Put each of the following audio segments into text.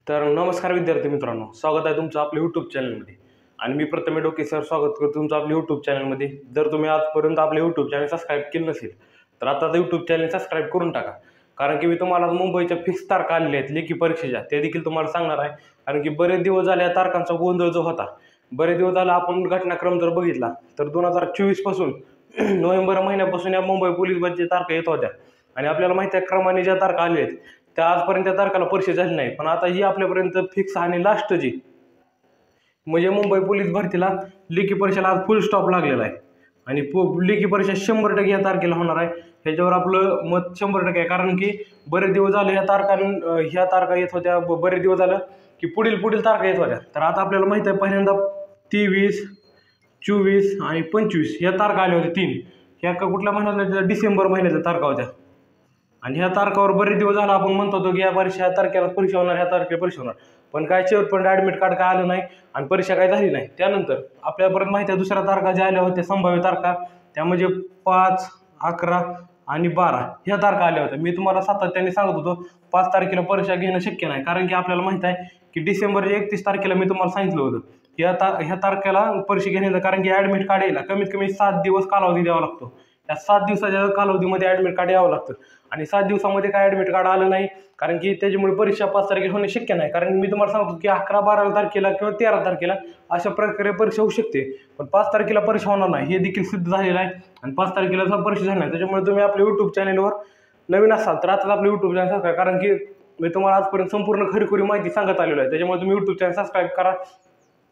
तर नमस्कार विद्यार्थी मित्रांनो, स्वागत आहे तुमचं आपल्या यूट्यूब चॅनलमध्ये. आणि मी प्रथमे डोके सर स्वागत करतो तुमचं आपल्या यूट्यूब चॅनलमध्ये. जर तुम्ही आजपर्यंत आपलं यूट्यूब चॅनल सबस्क्राईब केलं नसेल तर आता यूट्यूब चॅनल सबस्क्राईब करून टाका. कारण की मी तुम्हाला मुंबईच्या फिक्स तारखा आलेल्या आहेत लेखी परीक्षेच्या, ते देखील तुम्हाला सांगणार आहे. कारण की बरेच दिवस झाले या तारखांचा गोंधळ जो होता, बरेच दिवस झाला आपण घटनाक्रम जर बघितला तर 2024 पासून नोव्हेंबर महिन्यापासून या मुंबई पोलीस भरतीच्या तारखा येत होत्या. आणि आपल्याला माहिती आहे क्रमाने ज्या तारखा आलेल्या आहेत त्या आजपर्यंत त्या तारखेला परीक्षा झाली नाही. पण आता ही आपल्यापर्यंत फिक्स आणि लास्ट जी म्हणजे मुंबई पोलीस भरतीला लेखी परीक्षेला आज फुल स्टॉप लागलेला आहे. आणि लेखी परीक्षा 100% या तारखेला होणार आहे. ह्याच्यावर आपलं मत 100% आहे. कारण की बरेच दिवस झाले ह्या तारखा येत होत्या, बरेच दिवस झालं की पुढील तारखा येत होत्या. तर आता आपल्याला माहिती आहे पहिल्यांदा 23, 24 आणि 25 या तारखा आल्या होत्या. 3 ह्या कुठल्या महिन्यातल्या, डिसेंबर महिन्याच्या तारखा होत्या. आणि ह्या तारखावर बरेच दिवस झाला आपण म्हणत होतो की ह्या तारखेला परीक्षा होणार, ह्या तारखेला परीक्षा होणार. पण काय शेवटपर्यंत ॲडमिट कार्ड काय आलं नाही आणि परीक्षा काय झाली नाही. त्यानंतर आपल्यापर्यंत माहिती आहे दुसऱ्या तारखा ज्या आल्या होत्या संभाव्य तारखा, त्या म्हणजे 5, 11 आणि 12 ह्या तारखा आल्या होत्या. मी तुम्हाला सातत्याने सांगत होतो 5 तारखेला परीक्षा घेणं शक्य नाही. कारण की आपल्याला माहित आहे की डिसेंबरच्या 31 तारखेला मी तुम्हाला सांगितलं होतं की ह्या तारखेला परीक्षा घेण्याचं, कारण की ॲडमिट कार्ड यायला कमीत कमी 7 दिवस कालावधी द्यावा लागतो. या 7 दिवसाच्या कालावधीमध्ये ॲडमिट कार्ड यावं लागतं. आणि 7 दिवसामध्ये काय ॲडमिट कार्ड आलं नाही, कारण की त्याच्यामुळे परीक्षा 5 तारखेला होणे शक्य नाही. कारण मी तुम्हाला सांगतो की 11, 12 तारखेला किंवा 13 तारखेला अशा प्रकारे परीक्षा होऊ शकते. पण 5 तारखेला परीक्षा होणार नाही हे देखील सिद्ध झालेलं आहे. आणि 5 तारखेला परीक्षा झाली नाही. त्याच्यामुळे तुम्ही आपल्या यूट्यूब चॅनलवर नवीन असाल तर आता आपलं यूट्यूब चॅनल सबस्क्राईब, कारण की मी तुम्हाला आजपर्यंत संपूर्ण खरी माहिती सांगत आलेलो आहे. त्याच्यामुळे तुम्ही यूट्यूब चॅनल सबस्क्राईब करा.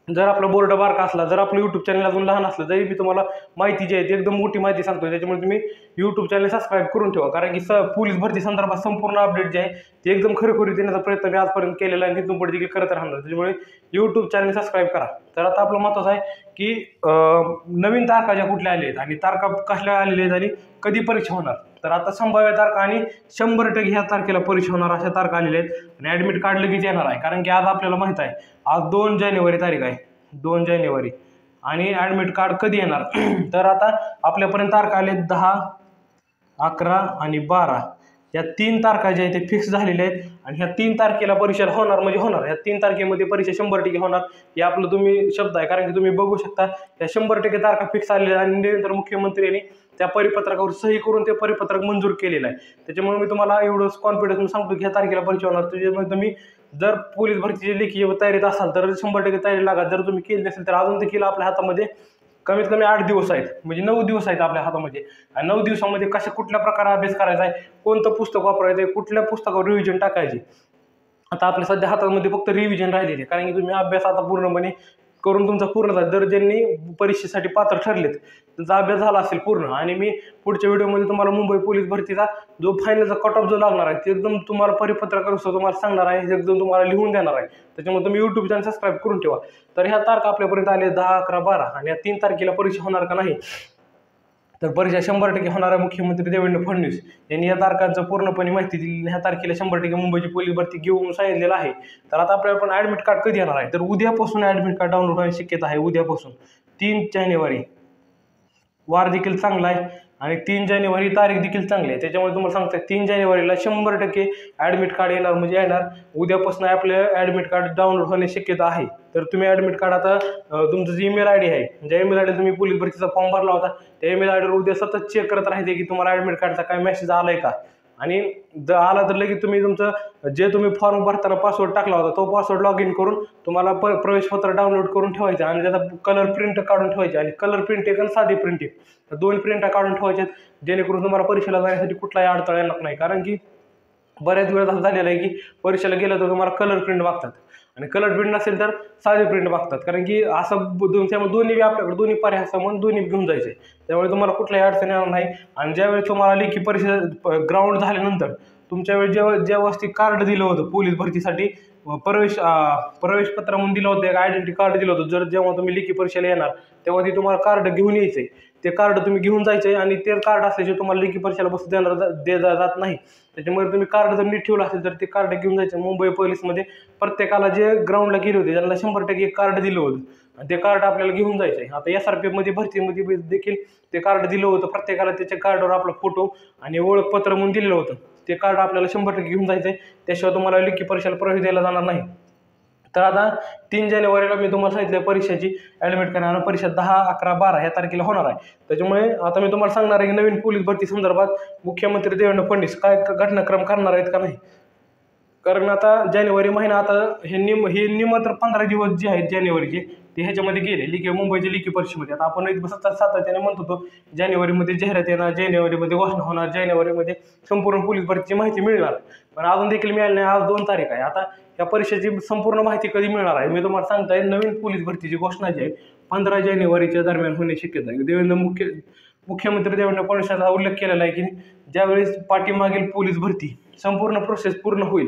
जर आपला बोर्ड बारका असला, जर आपलं यूट्यूब चॅनल अजून लहान असलं, तरी मी तुम्हाला माहिती जी आहे ती एकदम मोठी माहिती सांगतो. त्याच्यामुळे तुम्ही यूट्यूब चॅनल सबस्क्राईब करून ठेवा. कारण की पोलीस भरती संदर्भात संपूर्ण अपडेट जे आहे ते एकदम खरी देण्याचा प्रयत्न मी आजपर्यंत केलेला आहे आणि तिथून पुढे देखील करत राहणार. त्याच्यामुळे यूट्यूब चॅनल सबस्क्राईब करा. तर आता आपलं महत्त्वाचं आहे की नवीन तारखा ज्या कुठल्या आल्या आहेत आणि तारखा कसल्या आलेल्या आहेत आणि कधी परीक्षा होणार. तर आता संभाव्य तारखा आणि 100% ह्या तारखेला परीक्षा होणार अशा तारखा आलेल्या आहेत. आणि ॲडमिट कार्ड लगेच येणार आहे. कारण की आज आपल्याला माहित आहे आज 2 जानेवारी तारीख आहे, 2 जानेवारी. आणि ॲडमिट कार्ड कधी येणार तर आता आपल्यापर्यंत तारखा आल्या 10, 11 आणि 12 या 3 तारखा ज्या आहेत ते फिक्स झालेल्या आहेत. आणि ह्या 3 तारखेला परीक्षा होणार म्हणजे होणार. ह्या 3 तारखेमध्ये परीक्षा 100% होणार हे आपलं तुम्ही शब्द आहे. कारण की तुम्ही बघू शकता या 100% तारखा फिक्स आलेल्या आणि नंतर मुख्यमंत्र्यांनी त्या परिपत्रकावर सही करून ते परिपत्रक मंजूर केलेलं आहे. त्याच्यामुळे मी तुम्हाला एवढं कॉन्फिडन्स सांगतो की ह्या तारखेला परीक्षा होणार. त्याच्यामुळे तुम्ही जर पोलीस भरतीची लेखी तयारीत असाल तर 100% तयारी लागा. जर तुम्ही केली नसेल तर अजून देखील आपल्या हातामध्ये कमीत कमी 8 दिवस आहेत, म्हणजे 9 दिवस आहेत आपल्या हातामध्ये. आणि 9 दिवसामध्ये कुठल्या प्रकारे अभ्यास करायचा आहे, कोणतं पुस्तक वापरायचं आहे, कुठल्या पुस्तकावर रिव्हिजन टाकायची. आता आपल्या सध्या हातामध्ये फक्त रिव्हिजन राहिलेली आहे. कारण की तुम्ही अभ्यास आता पूर्णपणे करून तुमचा पूर्ण झाला. जर ज्यांनी परीक्षेसाठी पात्र ठरलेत त्यांचा अभ्यास झाला असेल पूर्ण. आणि मी पुढच्या व्हिडिओमध्ये तुम्हाला मुंबई पोलीस भरतीचा जो फायनलचा कट ऑफ जो लागणार आहे ते एकदम तुम्हाला परिपत्रकानुसार तुम्हाला सांगणार आहे, एकदम तुम्हाला लिहून देणार आहे. त्याच्यामुळे तुम्ही यूट्यूब चॅनल सबस्क्राईब करून ठेवा. तर ह्या तारखा आपल्यापर्यंत आल्या 10, 11, 12 आणि या 3 तारखेला परीक्षा होणार का नाही, तर परीक्षा 100% होणार आहे. मुख्यमंत्री देवेंद्र फडणवीस यांनी या तारखांचं पूर्णपणे माहिती दिली. ह्या तारखेला 100% मुंबईची पोलीस भरती घेऊन सांगितलेलं आहे. तर आता आपल्याला पण ॲडमिट कार्ड कधी येणार आहे, तर उद्यापासून ॲडमिट कार्ड डाउनलोड होण्याची शक्यता आहे. उद्यापासून 3 जानेवारी वार देखील चांगला आहे आणि 3 जानेवारी तारीख देखील चांगली आहे. त्याच्यामुळे तुम्हाला सांगतो 3 जानेवारीला 100% ॲडमिट कार्ड येणार म्हणजे येणार. उद्यापासून आपलं ॲडमिट कार्ड डाउनलोड होण्याची शक्यता आहे. तर तुम्ही ॲडमिट कार्ड आता तुमचं जी ईमेल आय डी आहे, ज्या ईमेल आय डी तुम्ही पोलीस भरतीचा फॉर्म भरला होता त्या ईमेल आय डीवर उद्या सतत चेक करत राहायचे की तुम्हाला ॲडमिट कार्डचा काय मेसेज आला आहे का. आणि जर आला तर लगेच तुम्ही तुमचं जे तुम्ही फॉर्म भरताना पासवर्ड टाकला होता तो पासवर्ड लॉग इन करून तुम्हाला प्रवेशपत्र डाउनलोड करून ठेवायचं आणि त्याचा कलर प्रिंट काढून ठेवायचे. आणि कलर प्रिंट एक आणि साधी प्रिंट एक, तर 2 प्रिंट काढून ठेवायच्यात जेणेकरून तुम्हाला परीक्षेला जाण्यासाठी कुठलाही अडथळा येणार नाही. कारण की बऱ्याच वेळा असं झालेलं आहे की परीक्षेला गेलं तर तुम्हाला कलर प्रिंट मागतात आणि कलर प्रिंट नसेल तर साधे प्रिंट मागतात. कारण की असं त्यामुळे दोन्ही आपल्याकडे दोन्ही पर्याय असं म्हणून दोन्ही घेऊन जायचे. त्यामुळे तुम्हाला कुठलाही अडचण येणार नाही. आणि ज्यावेळी तुम्हाला लेखी परीक्षा ग्राउंड झाल्यानंतर तुमच्यावेळी ज्या वस्ती कार्ड दिलं होतं पोलीस भरतीसाठी प्रवेशपत्र म्हणून दिलं होतं, एक आयडेंटिटी कार्ड दिलं होतं. जेव्हा तुम्ही लेखी परीक्षेला येणार तेव्हा ते तुम्हाला कार्ड घेऊन यायचं आहे. ते कार्ड तुम्ही घेऊन जायचं आहे आणि ते कार्ड असल्याशिवाय तुम्हाला लेखी परीक्षेला बसू देणार जात नाही. त्याच्यामुळे तुम्ही कार्ड जर नीट ठेवलं असेल तर ते कार्ड घेऊन जायचं. मुंबई पोलीसमध्ये प्रत्येकाला जे ग्राउंडला गेले होते त्यांना 100% एक कार्ड दिलं होतं आणि ते कार्ड आपल्याला घेऊन जायचं आहे. आता SRPF मध्ये भरतीमध्ये देखील ते कार्ड दिलं होतं प्रत्येकाला. त्याच्या कार्डवर आपला फोटो आणि ओळखपत्र म्हणून दिलेलं होतं. ते कार्ड आपल्याला 100% घेऊन जायचं आहे. त्याशिवाय तुम्हाला लेखी परीक्षेला प्रवेश द्यायला जाणार नाही. तर आता 3 जानेवारीला मी तुम्हाला सांगितलं परीक्षेची ॲडमिट करा आणि परीक्षा 10, 11, 12 ह्या तारखेला होणार आहे. त्याच्यामुळे आता मी तुम्हाला सांगणार आहे की नवीन पोलीस भरती संदर्भात मुख्यमंत्री देवेंद्र फडणवीस काय घटनाक्रम करणार आहेत का नाही. कारण आता जानेवारी महिना आता हे निम तर 15 दिवस जे आहेत जानेवारीचे ते ह्याच्यामध्ये गेले मुंबईच्या लेखी परीक्षेमध्ये. आता आपण सातत्याने म्हणत होतो जानेवारीमध्ये जाहिरात येणार, जानेवारीमध्ये घोषणा होणार, जानेवारीमध्ये संपूर्ण पोलीस भरतीची माहिती मिळणार. पण अजून देखील मिळाली नाही. आज 2 तारीख आहे. आता या परीक्षेची संपूर्ण माहिती कधी मिळणार आहे मी तुम्हाला सांगताय. नवीन पोलीस भरतीची घोषणा जी आहे 15 जानेवारीच्या दरम्यान होण्याची शक्यता आहे. मुख्यमंत्री देवेंद्र फडणवीस यांचा उल्लेख केलेला आहे की ज्यावेळेस पाठीमागील पोलीस भरती संपूर्ण प्रोसेस पूर्ण होईल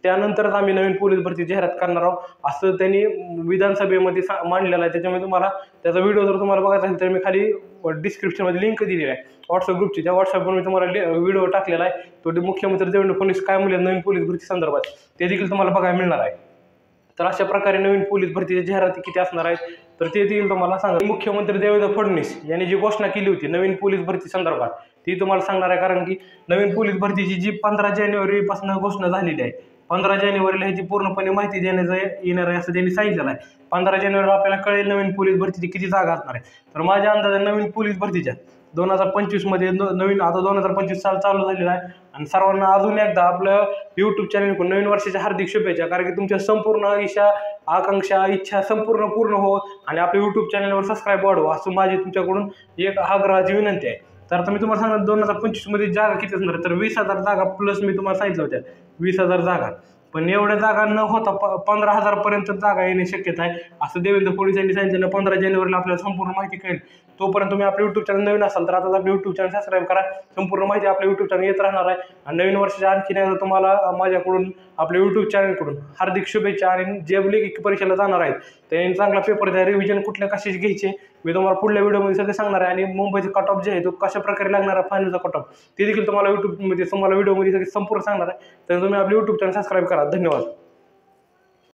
त्यानंतरच आम्ही नवीन पोलीस भरती जाहिरात करणार आहोत असं त्यांनी विधानसभेमध्ये मांडलेलं आहे. त्याच्यामुळे तुम्हाला त्याचा व्हिडिओ जर तुम्हाला बघायचा असेल तर मी खाली डिस्क्रिप्शनमध्ये लिंक दिलेली आहे व्हॉट्सअप ग्रुपची. त्या व्हॉट्सअपवर मी तुम्हाला व्हिडिओ टाकलेला आहे. तो मुख्यमंत्री देवेंद्र फडणवीस काय म्हणले नवीन पोलीस भरती संदर्भात ते देखील तुम्हाला बघायला मिळणार आहे. तर अशा प्रकारे नवीन पोलीस भरतीची जाहिराती किती असणार आहेत तर ते देखील तुम्हाला सांगा. मुख्यमंत्री देवेंद्र फडणवीस यांनी जी घोषणा केली होती नवीन पोलीस भरती संदर्भात ती तुम्हाला सांगणार आहे. कारण की नवीन पोलीस भरतीची जी 15 जानेवारीपासून घोषणा झालेली आहे 15 जानेवारीला ह्याची पूर्णपणे माहिती देण्याचं येणार आहे असं त्यांनी सांगितलेलं आहे. 15 जानेवारीला आपल्याला कळेल नवीन पोलीस भरतीची किती जागा असणार आहे. तर माझ्या अंदाजाने नवीन पोलीस भरतीच्या 2025मध्ये नवीन आता 2025 साल चालू झालेला आहे आणि सर्वांना अजून एकदा आपलं यूट्यूब चॅनल नवीन वर्षाच्या हार्दिक शुभेच्छा. कारण की तुमच्या संपूर्ण इच्छा आकांक्षा इच्छा पूर्ण हो आणि आपल्या यूट्यूब चॅनलवर सबस्क्राईब वाढवा असं माझी तुमच्याकडून एक आग्रहाची विनंती आहे. तर आता मी तुम्हाला सांगणार 2025मध्ये जागा किती असणार तर 20,000 जागा प्लस मी तुम्हाला सांगितलं होत्या 20,000 जागा. पण एवढ्या जागा न होता 15,000पर्यंत जागा येण्याची शक्यता आहे असं देवेंद्र फडणवीस यांनी सांगितलं. 15 जानेवारीला आपल्याला संपूर्ण माहिती कळेल. तोपर्यंत तुम्ही आपलं यूट्यूब चॅनल नवीन असाल तर आता आपलं यूट्यूब चॅनल सबस्क्राईब करा. संपूर्ण माहिती आपल्या यूट्यूब चॅनल येत राहणार आहे आणि नवीन वर्षाच्या आणखी एकदा तुम्हाला माझ्याकडून आपल्या यूट्यूब चॅनलकडून हार्दिक शुभेच्छा. आणि जे लेखी परीक्षेला जाणार आहेत त्यांनी चांगला पेपर द्या. रिव्हिजन कुठल्या कशाचे घ्यायचे मी तुम्हाला पुढल्या व्हिडिओमध्ये सगळे सांगणार आहे. आणि मुंबईचा कट ऑफ जे आहे तो कशा प्रकारे लागणार आहे फायनलचा कट ऑफ ते देखील तुम्हाला व्हिडिओमध्ये सगळे संपूर्ण सांगणार आहे. तर तुम्ही आपले यूट्यूब चॅनल सबस्क्राईब करा. धन्यवाद.